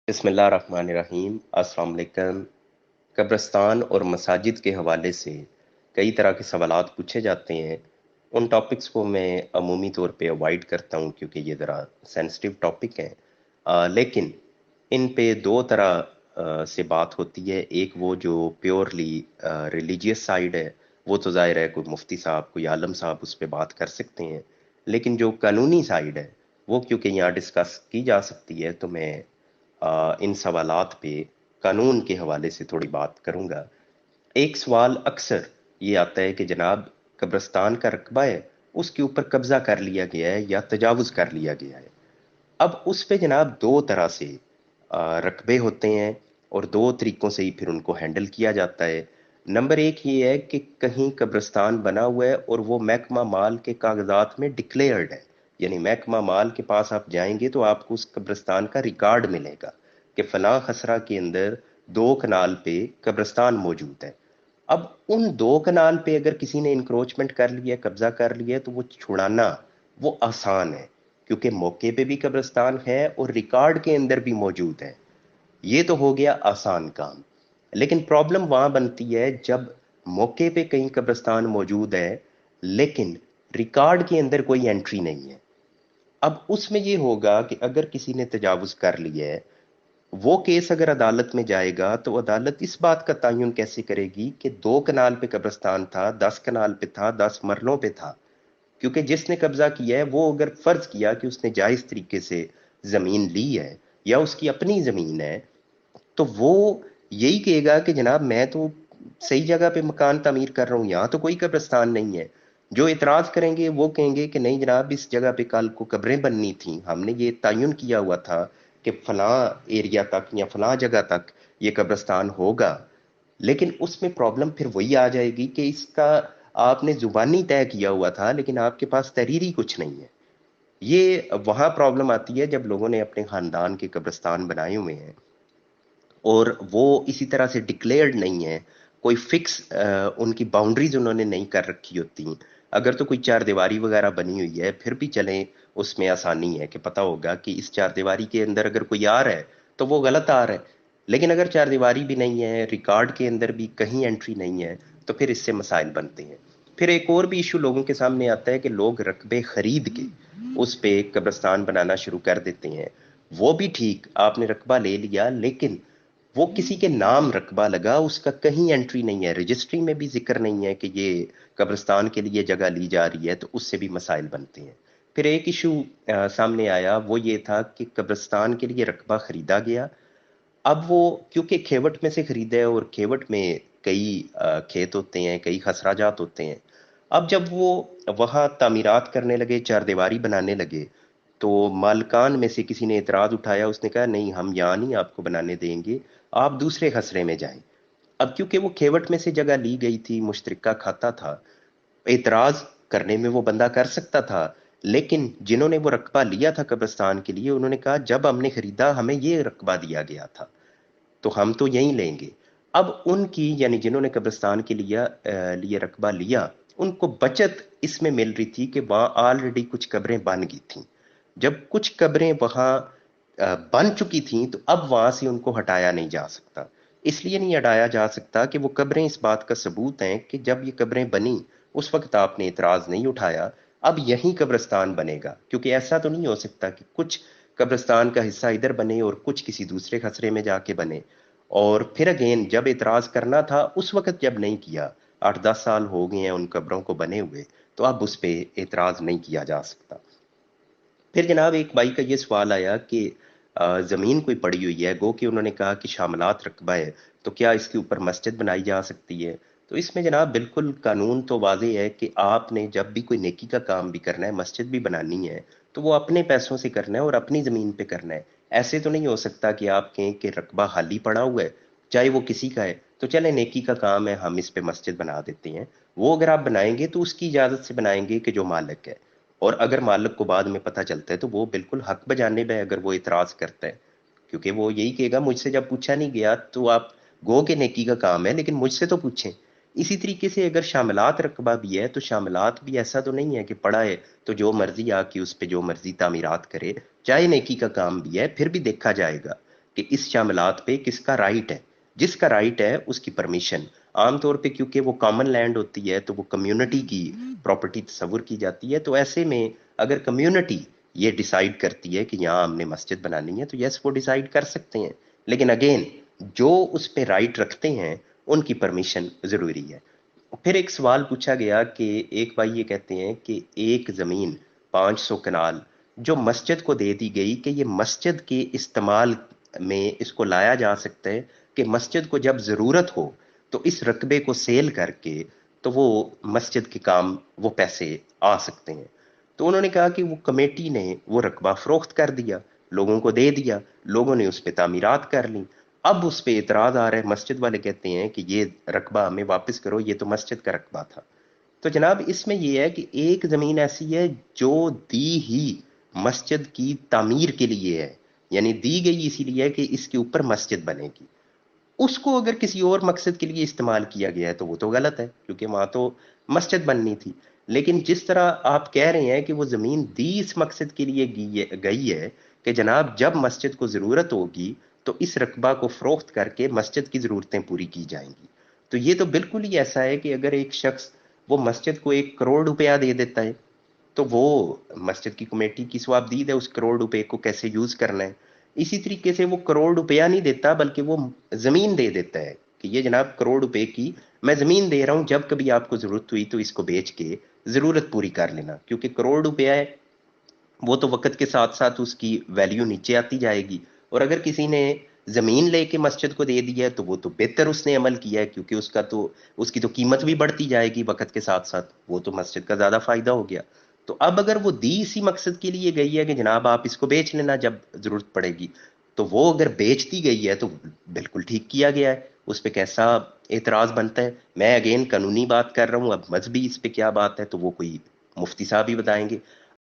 बिस्मिल्लाहिर्रहमानिर्रहीम। अस्सलाम वालेकुम। कब्रिस्तान और मसाजिद के हवाले से कई तरह के सवालात पूछे जाते हैं। उन टॉपिक्स को मैं अमूमी तौर पे अवॉइड करता हूँ क्योंकि ये ज़रा सेंसिटिव टॉपिक हैं। लेकिन इन पे दो तरह से बात होती है। एक वो जो प्योरली रिलीजियस साइड है, वो तो ज़ाहिर है कोई मुफ्ती साहब कोई आलम साहब उस पर बात कर सकते हैं। लेकिन जो कानूनी साइड है वो क्योंकि यहाँ डिस्कस की जा सकती है, तो मैं इन सवालात पे कानून के हवाले से थोड़ी बात करूंगा। एक सवाल अक्सर ये आता है कि जनाब कब्रिस्तान का रकबा है, उसके ऊपर कब्जा कर लिया गया है या तजावुज कर लिया गया है। अब उस पे जनाब दो तरह से रकबे होते हैं और दो तरीकों से ही फिर उनको हैंडल किया जाता है। नंबर एक ये है कि कहीं कब्रिस्तान बना हुआ है और वो महकमा माल के कागजात में डिक्लेयर्ड है, यानी महकमा माल के पास आप जाएंगे तो आपको उस कब्रिस्तान का रिकॉर्ड मिलेगा कि फलां खसरा के अंदर दो कनाल पे कब्रिस्तान मौजूद है। अब उन दो कनाल पे अगर किसी ने इंक्रोचमेंट कर लिया, कब्जा कर लिया, तो वो छुड़ाना वो आसान है क्योंकि मौके पे भी कब्रिस्तान है और रिकॉर्ड के अंदर भी मौजूद है। ये तो हो गया आसान काम। लेकिन प्रॉब्लम वहां बनती है जब मौके पे कहीं कब्रिस्तान मौजूद है लेकिन रिकॉर्ड के अंदर कोई एंट्री नहीं है। अब उसमें ये होगा कि अगर किसी ने तजावुज कर लिया है, वो केस अगर अदालत में जाएगा तो अदालत इस बात का तयन कैसे करेगी कि दो कनाल पे कब्रिस्तान था, 10 कनाल पे था, 10 मरलों पे था। क्योंकि जिसने कब्जा किया है वो अगर फर्ज किया कि उसने जायज तरीके से जमीन ली है या उसकी अपनी जमीन है, तो वो यही कहेगा कि जनाब मैं तो सही जगह पे मकान तामीर कर रहा हूँ, यहाँ तो कोई कब्रिस्तान नहीं है। जो इतराज करेंगे वो कहेंगे कि नहीं जनाब, इस जगह पे कल को कब्रें बननी थी, हमने ये तयन किया हुआ था कि फलां एरिया तक या फलां जगह तक ये कब्रिस्तान होगा। लेकिन उसमें प्रॉब्लम फिर वही आ जाएगी कि इसका आपने जुबानी तय किया हुआ था लेकिन आपके पास तहरीरी कुछ नहीं है। ये वहां प्रॉब्लम आती है जब लोगों ने अपने खानदान के कब्रिस्तान बनाए हुए हैं और वो इसी तरह से डिक्लेयर्ड नहीं है, कोई फिक्स उनकी बाउंड्रीज उन्होंने नहीं कर रखी होती। अगर तो कोई चार दीवारी वगैरह बनी हुई है फिर भी चलें, उसमें आसानी है कि पता होगा कि इस चार दीवारी के अंदर अगर कोई आ रहा है तो वो गलत आ रहा है। लेकिन अगर चार दीवारी भी नहीं है, रिकॉर्ड के अंदर भी कहीं एंट्री नहीं है, तो फिर इससे मसाइल बनते हैं। फिर एक और भी इशू लोगों के सामने आता है कि लोग रकबे खरीद के उस पे कब्रिस्तान बनाना शुरू कर देते हैं। वो भी ठीक, आपने रकबा ले लिया लेकिन वो किसी के नाम रकबा लगा, उसका कहीं एंट्री नहीं है, रजिस्ट्री में भी जिक्र नहीं है कि ये कब्रिस्तान के लिए जगह ली जा रही है, तो उससे भी मसाइल बनते हैं। फिर एक इशू सामने आया, वो ये था कि कब्रिस्तान के लिए रकबा खरीदा गया। अब वो क्योंकि खेवट में से खरीदा है और खेवट में कई खेत होते हैं, कई खसराजात होते हैं। अब जब वो वहाँ तामीरात करने लगे, चारदीवारी बनाने लगे, तो मालकान में से किसी ने एतराज उठाया, उसने कहा नहीं हम यहाँ नहीं आपको बनाने देंगे, आप दूसरे खसरे में जाएं। अब क्योंकि वो खेवट में से जगह ली गई थी, मुश्तरका खाता था, एतराज करने में वो बंदा कर सकता था। लेकिन जिन्होंने वो रकबा लिया था कब्रिस्तान के लिए, उन्होंने कहा जब हमने खरीदा हमें ये रकबा दिया गया था तो हम तो यहीं लेंगे। अब उनकी यानी जिन्होंने कब्रिस्तान के लिए रकबा लिया, उनको बचत इसमें मिल रही थी कि वहां ऑलरेडी कुछ कब्रें बन गई थी। जब कुछ कब्रें वहां बन चुकी थी तो अब वहां से उनको हटाया नहीं जा सकता। इसलिए नहीं हटाया जा सकता कि वो कब्रें इस बात का सबूत हैं कि जब ये कब्रें बनी उस वक्त आपने इतराज नहीं उठाया, अब यही कब्रिस्तान बनेगा। क्योंकि ऐसा तो नहीं हो सकता कि कुछ कब्रिस्तान का हिस्सा इधर बने और कुछ किसी दूसरे खसरे में जाके बने। और फिर अगेन जब इतराज करना था उस वक्त जब नहीं किया, 8-10 साल हो गए हैं उन कब्रों को बने हुए, तो अब उस पर एतराज नहीं किया जा सकता। फिर जनाब एक भाई का ये सवाल आया कि ज़मीन कोई पड़ी हुई है, गो कि उन्होंने कहा कि शामलात रकबा है, तो क्या इसके ऊपर मस्जिद बनाई जा सकती है। तो इसमें जनाब बिल्कुल कानून तो वाज़ेह है कि आपने जब भी कोई नेकी का काम भी करना है, मस्जिद भी बनानी है, तो वो अपने पैसों से करना है और अपनी ज़मीन पे करना है। ऐसे तो नहीं हो सकता कि आप कहें कि रकबा खाली पड़ा हुआ है, चाहे वो किसी का है, तो चले नेकी का काम है हम इस पे मस्जिद बना देते हैं। वो अगर आप बनाएंगे तो उसकी इजाज़त से बनाएंगे कि जो मालिक है। और अगर मालिक को बाद में पता चलता है तो वो बिल्कुल हक बजानिब है अगर वो इतराज करता है। क्योंकि वो यही कहेगा मुझसे जब पूछा नहीं गया, तो आप गो के नेकी का काम है लेकिन मुझसे तो पूछें। इसी तरीके से अगर शामिलात रकबा भी है तो शामिलात भी ऐसा तो नहीं है कि पड़ा है तो जो मर्जी आके उस पर जो मर्जी तामीरात करे, चाहे नेकी का काम भी है फिर भी देखा जाएगा کہ اس شاملات پہ کس کا رائٹ ہے. جس کا رائٹ ہے اس کی پرمیشن. عام طور پہ کیونکہ وہ کامن لینڈ ہوتی ہے تو وہ کمیونٹی کی پراپرٹی تصور کی جاتی ہے. تو ایسے میں اگر کمیونٹی یہ ڈیسائیڈ کرتی ہے کہ یہاں ہم نے مسجد بنانی ہے تو یس وہ ڈیسائیڈ کر سکتے ہیں. لیکن اگین جو اس پہ رائٹ رکھتے ہیں ان کی پرمیشن ضروری ہے. پھر ایک سوال پوچھا گیا کہ ایک بھائی یہ کہتے ہیں کہ ایک زمین 500 کنال جو مسجد کو دے دی گئی کہ یہ مسجد کے استعمال میں اس کو لایا جا سکتا ہے کہ مسجد کو جب ضرورت ہو تو اس رقبے کو سیل کر کے تو وہ مسجد کے کام وہ پیسے آ سکتے ہیں. تو انہوں نے کہا کہ وہ کمیٹی نے وہ رقبہ فروخت کر دیا, لوگوں کو دے دیا, لوگوں نے اس پہ تعمیرات کر لی. اب اس پہ اعتراض آ رہا ہے, مسجد والے کہتے ہیں کہ یہ رقبہ ہمیں واپس کرو, یہ تو مسجد کا رقبہ تھا. تو جناب اس میں یہ ہے کہ ایک زمین ایسی ہے جو دی ہی مسجد کی تعمیر کے لیے ہے, یعنی دی گئی اسی لیے کہ اس کے اوپر مسجد بنے گی. اس کو اگر کسی اور مقصد کے لیے استعمال کیا گیا ہے تو وہ تو غلط ہے کیونکہ وہاں تو مسجد بننی تھی. لیکن جس طرح آپ کہہ رہے ہیں کہ وہ زمین دی اس مقصد کے لیے گئی ہے کہ جناب جب مسجد کو ضرورت ہوگی تو اس رقبہ کو فروخت کر کے مسجد کی ضرورتیں پوری کی جائیں گی. تو یہ تو بالکل ہی ایسا ہے کہ اگر ایک شخص وہ مسجد کو 1 کروڑ روپیہ دے دیتا ہے تو وہ مسجد کی کمیٹی کی سوابدید ہے اس کروڑ روپے کو کیسے یوز کرنا ہے. اسی طریقے سے وہ کروڑ روپیہ نہیں دیتا بلکہ وہ زمین دے دیتا ہے کہ یہ جناب کروڑ روپے کی میں زمین دے رہا ہوں, جب کبھی آپ کو ضرورت ہوئی تو اس کو بیچ کے ضرورت پوری کر لینا. کیونکہ کروڑ روپیہ ہے وہ تو وقت کے ساتھ ساتھ اس کی ویلیو نیچے آتی جائے گی, اور اگر کسی نے زمین لے کے مسجد کو دے دی ہے تو وہ تو بہتر اس نے عمل کیا ہے کیونکہ اس کی تو قیمت بھی بڑھتی جائے گی وقت کے ساتھ ساتھ, وہ تو مسجد کا زیادہ فائدہ ہو گیا. تو اب اگر وہ دی اسی مقصد کے لیے گئی ہے کہ جناب آپ اس کو بیچ لینا جب ضرورت پڑے گی, تو وہ اگر بیچ دی گئی ہے تو بالکل ٹھیک کیا گیا ہے, اس پہ کیسا اعتراض بنتا ہے. میں اگین قانونی بات کر رہا ہوں, اب مذہبی اس پہ کیا بات ہے تو وہ کوئی مفتی صاحب ہی بتائیں گے.